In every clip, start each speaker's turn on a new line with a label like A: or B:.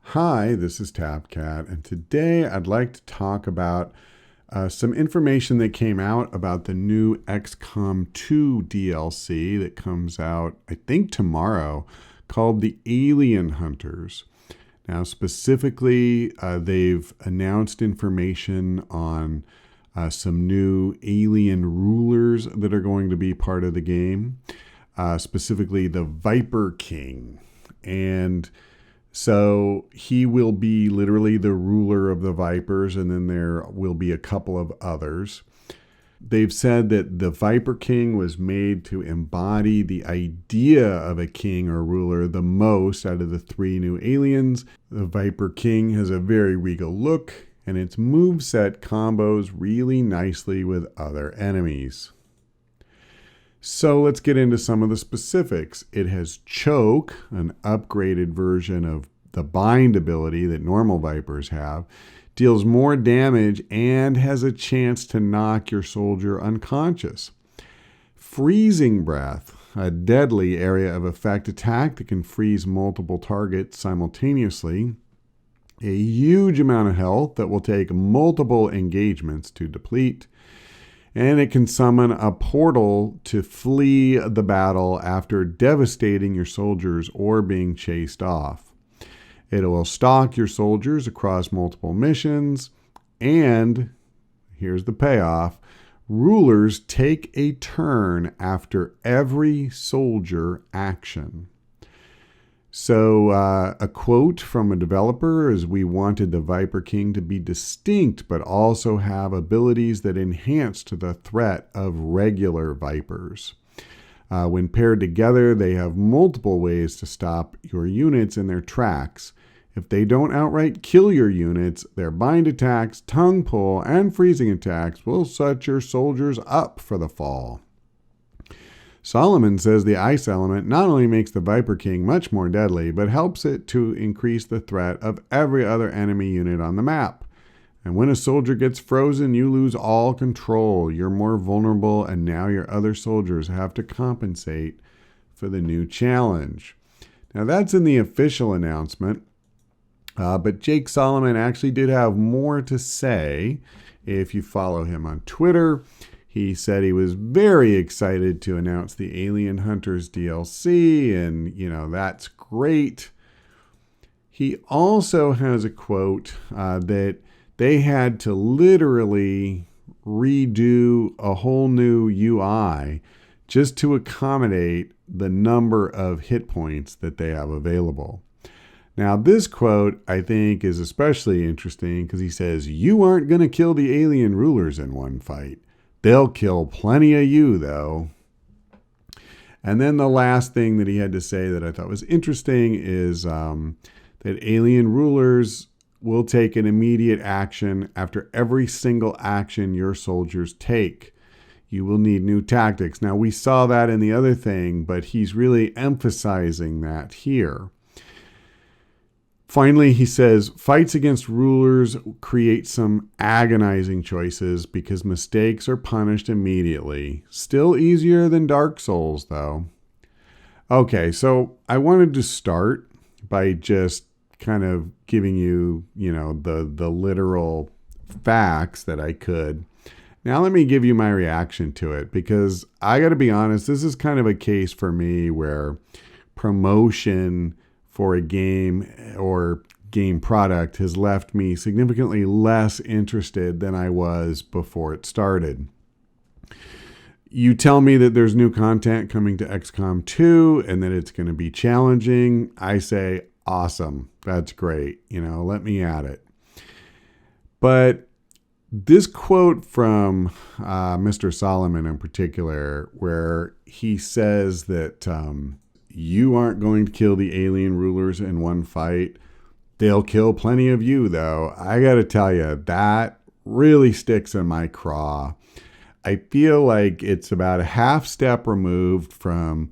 A: Hi, this is TapCat, and today I'd like to talk about some information that came out about the new XCOM 2 DLC that comes out, I think, tomorrow, called the Alien Hunters. Now, specifically, they've announced information on some new alien rulers that are going to be part of the game, specifically the Viper King. And so he will be literally the ruler of the Vipers, and then there will be a couple of others. They've said that the Viper King was made to embody the idea of a king or ruler the most out of the three new aliens. The Viper King has a very regal look, and its moveset combos really nicely with other enemies. So let's get into some of the specifics. It has Choke, an upgraded version of the bind ability that normal Vipers have, deals more damage and has a chance to knock your soldier unconscious. Freezing Breath, a deadly area of effect attack that can freeze multiple targets simultaneously. A huge amount of health that will take multiple engagements to deplete. And it can summon a portal to flee the battle after devastating your soldiers or being chased off. It will stalk your soldiers across multiple missions, and here's the payoff: rulers take a turn after every soldier action. So a quote from a developer is, "We wanted the Viper King to be distinct, but also have abilities that enhanced the threat of regular Vipers. When paired together, they have multiple ways to stop your units in their tracks. If they don't outright kill your units, their bind attacks, tongue pull, and freezing attacks will set your soldiers up for the fall." Solomon says the ice element not only makes the Viper King much more deadly, but helps it to increase the threat of every other enemy unit on the map. And when a soldier gets frozen, you lose all control. You're more vulnerable, and now your other soldiers have to compensate for the new challenge. Now that's in the official announcement, but Jake Solomon actually did have more to say. If you follow him on Twitter, he said he was very excited to announce the Alien Hunters DLC, and, that's great. He also has a quote that they had to literally redo a whole new UI just to accommodate the number of hit points that they have available. Now, this quote, I think, is especially interesting because he says, "You aren't going to kill the alien rulers in one fight. They'll kill plenty of you, though." And then the last thing that he had to say that I thought was interesting is that alien rulers will take an immediate action after every single action your soldiers take. You will need new tactics. Now, we saw that in the other thing, but he's really emphasizing that here. Finally, he says, fights against rulers create some agonizing choices because mistakes are punished immediately. Still easier than Dark Souls, though. Okay, so I wanted to start by just kind of giving you, the literal facts that I could. Now let me give you my reaction to it, because I got to be honest, this is kind of a case for me where promotion for a game or game product has left me significantly less interested than I was before it started. You tell me that there's new content coming to XCOM 2 and that it's going to be challenging. I say, awesome, that's great. Let me at it. But this quote from Mr. Solomon in particular, where he says that you aren't going to kill the alien rulers in one fight. They'll kill plenty of you, though. I got to tell you, that really sticks in my craw. I feel like it's about a half step removed from,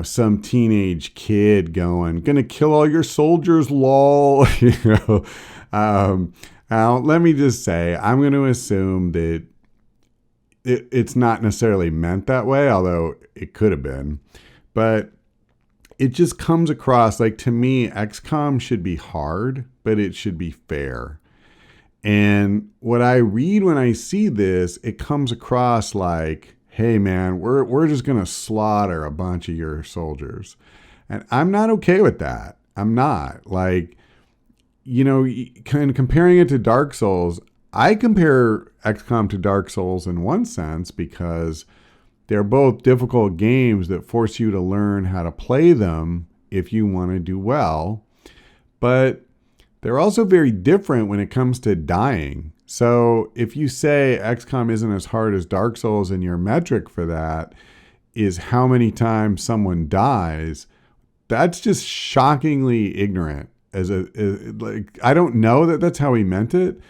A: some teenage kid going, "Gonna kill all your soldiers, lol." Now, let me just say, I'm going to assume that it's not necessarily meant that way, although it could have been. But it just comes across like, to me, XCOM should be hard, but it should be fair. And what I read when I see this, it comes across like, hey man, we're just going to slaughter a bunch of your soldiers. And I'm not okay with that. I'm not. Like, kind of comparing it to Dark Souls, I compare XCOM to Dark Souls in one sense because they're both difficult games that force you to learn how to play them if you want to do well. But they're also very different when it comes to dying. So if you say XCOM isn't as hard as Dark Souls and your metric for that is how many times someone dies, that's just shockingly ignorant. I don't know that that's how he meant it.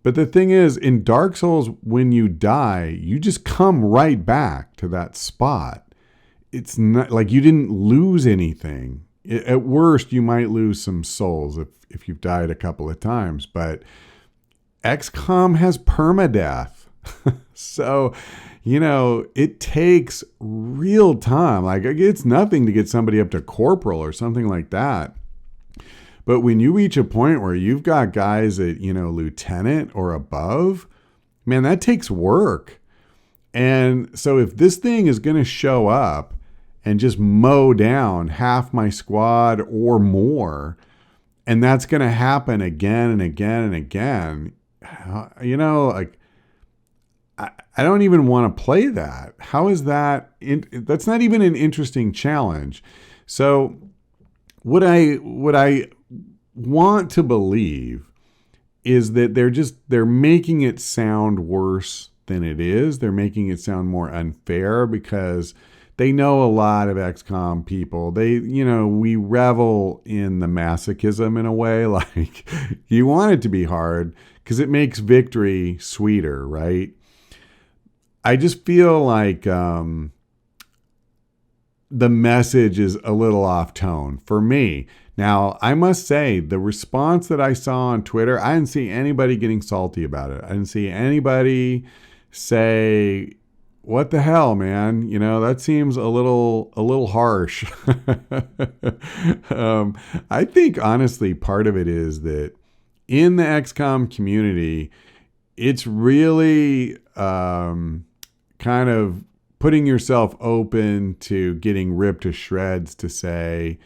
A: But the thing is, in Dark Souls, when you die, you just come right back to that spot. It's not like you didn't lose anything. At worst, you might lose some souls if you've died a couple of times. But XCOM has permadeath. So, it takes real time. Like, it's nothing to get somebody up to corporal or something like that. But when you reach a point where you've got guys at, lieutenant or above, man, that takes work. And so if this thing is going to show up and just mow down half my squad or more, and that's going to happen again and again and again, like, I don't even want to play that. How is that? That's not even an interesting challenge. So what I want to believe is that they're making it sound worse than it is. They're making it sound more unfair because they know a lot of XCOM people. We revel in the masochism in a way. Like, you want it to be hard because it makes victory sweeter, right? I just feel like the message is a little off tone for me. Now, I must say, the response that I saw on Twitter, I didn't see anybody getting salty about it. I didn't see anybody say, what the hell, man? That seems a little harsh. I think, honestly, part of it is that in the XCOM community, it's really kind of putting yourself open to getting ripped to shreds to say,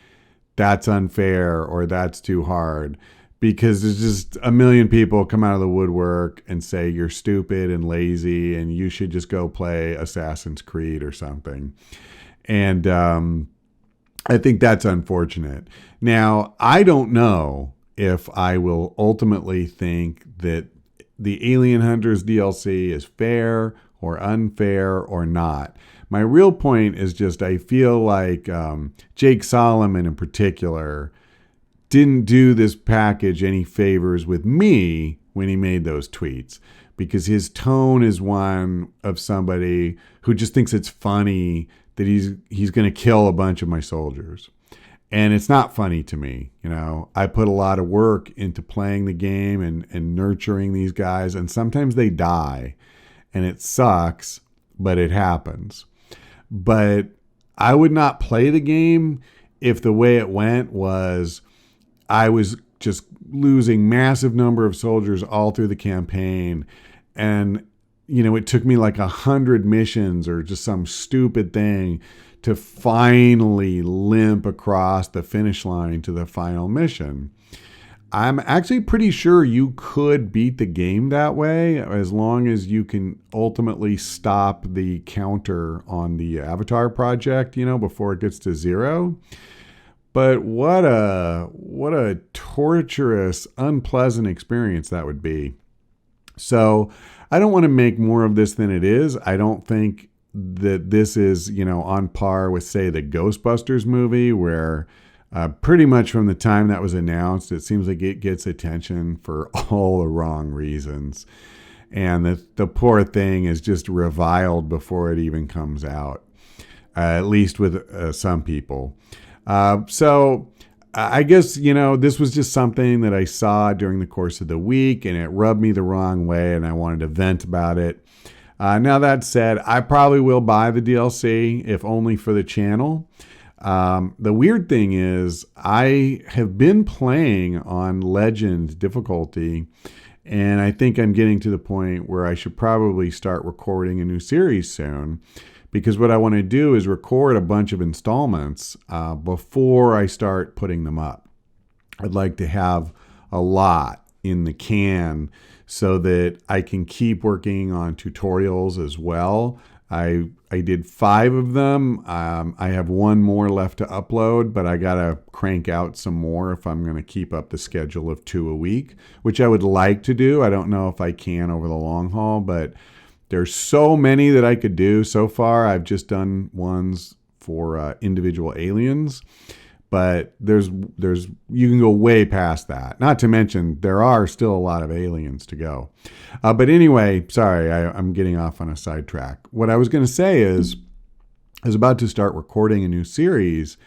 A: that's unfair or that's too hard, because there's just a million people come out of the woodwork and say you're stupid and lazy and you should just go play Assassin's Creed or something. And I think that's unfortunate. Now, I don't know if I will ultimately think that the Alien Hunters DLC is fair or unfair or not. My real point is just I feel like Jake Solomon in particular didn't do this package any favors with me when he made those tweets, because his tone is one of somebody who just thinks it's funny that he's going to kill a bunch of my soldiers. And it's not funny to me. I put a lot of work into playing the game and nurturing these guys, and sometimes they die and it sucks, but it happens. But I would not play the game if the way it went was I was just losing massive number of soldiers all through the campaign. And, it took me like 100 missions or just some stupid thing to finally limp across the finish line to the final mission. I'm actually pretty sure you could beat the game that way as long as you can ultimately stop the counter on the Avatar project, before it gets to 0. But what a torturous, unpleasant experience that would be. So I don't want to make more of this than it is. I don't think that this is, on par with, say, the Ghostbusters movie, where pretty much from the time that was announced, it seems like it gets attention for all the wrong reasons. And the poor thing is just reviled before it even comes out, at least with some people. So I guess, this was just something that I saw during the course of the week, and it rubbed me the wrong way, and I wanted to vent about it. Now, that said, I probably will buy the DLC, if only for the channel. The weird thing is I have been playing on Legend difficulty, and I think I'm getting to the point where I should probably start recording a new series soon, because what I want to do is record a bunch of installments before I start putting them up. I'd like to have a lot in the can so that I can keep working on tutorials as well. I did 5 of them. I have 1 more left to upload, but I gotta crank out some more if I'm gonna keep up the schedule of 2 a week, which I would like to do. I don't know if I can over the long haul, but there's so many that I could do. So far, I've just done ones for individual aliens, but there's you can go way past that. Not to mention there are still a lot of aliens to go. But anyway, sorry, I'm getting off on a sidetrack. What I was going to say is I was about to start recording a new series,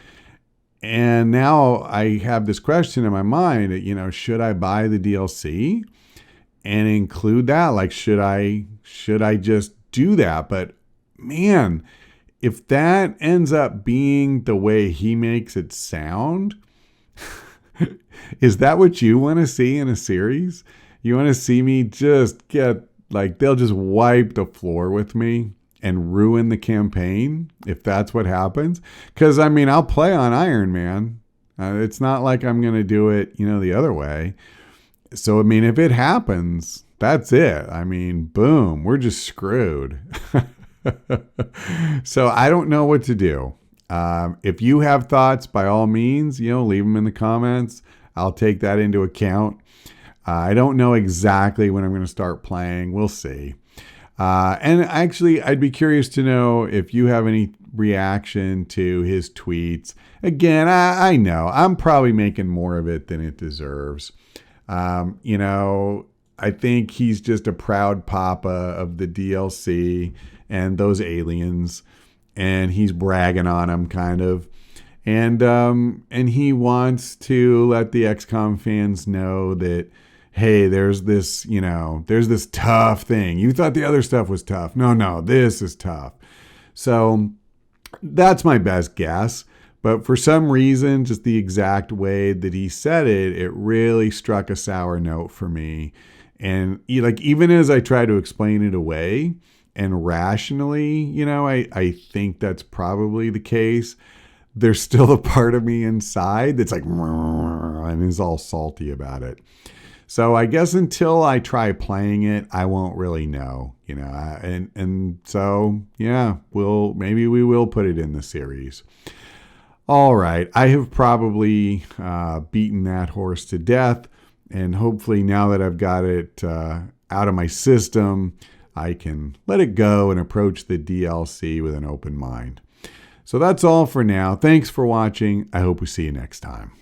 A: and now I have this question in my mind, should I buy the DLC and include that? Like, should I just do that? But man, if that ends up being the way he makes it sound, is that what you want to see in a series? You want to see me just get, like, they'll just wipe the floor with me and ruin the campaign if that's what happens? Because, I'll play on Iron Man. It's not like I'm going to do it, the other way. So, if it happens, that's it. Boom, we're just screwed. So I don't know what to do. If you have thoughts, by all means, leave them in the comments. I'll take that into account. I don't know exactly when I'm going to start playing. We'll see. And actually, I'd be curious to know if you have any reaction to his tweets. Again, I know I'm probably making more of it than it deserves. I think he's just a proud papa of the DLC and those aliens, and he's bragging on them kind of. And he wants to let the XCOM fans know that, hey, there's this tough thing. You thought the other stuff was tough. No, this is tough. So that's my best guess. But for some reason, just the exact way that he said it, it really struck a sour note for me. And even as I try to explain it away and rationally, I think that's probably the case, there's still a part of me inside that's like, and is all salty about it. So I guess until I try playing it, I won't really know, and so, yeah, maybe we will put it in the series. All right, I have probably beaten that horse to death, and hopefully now that I've got it out of my system, I can let it go and approach the DLC with an open mind. So that's all for now. Thanks for watching. I hope we see you next time.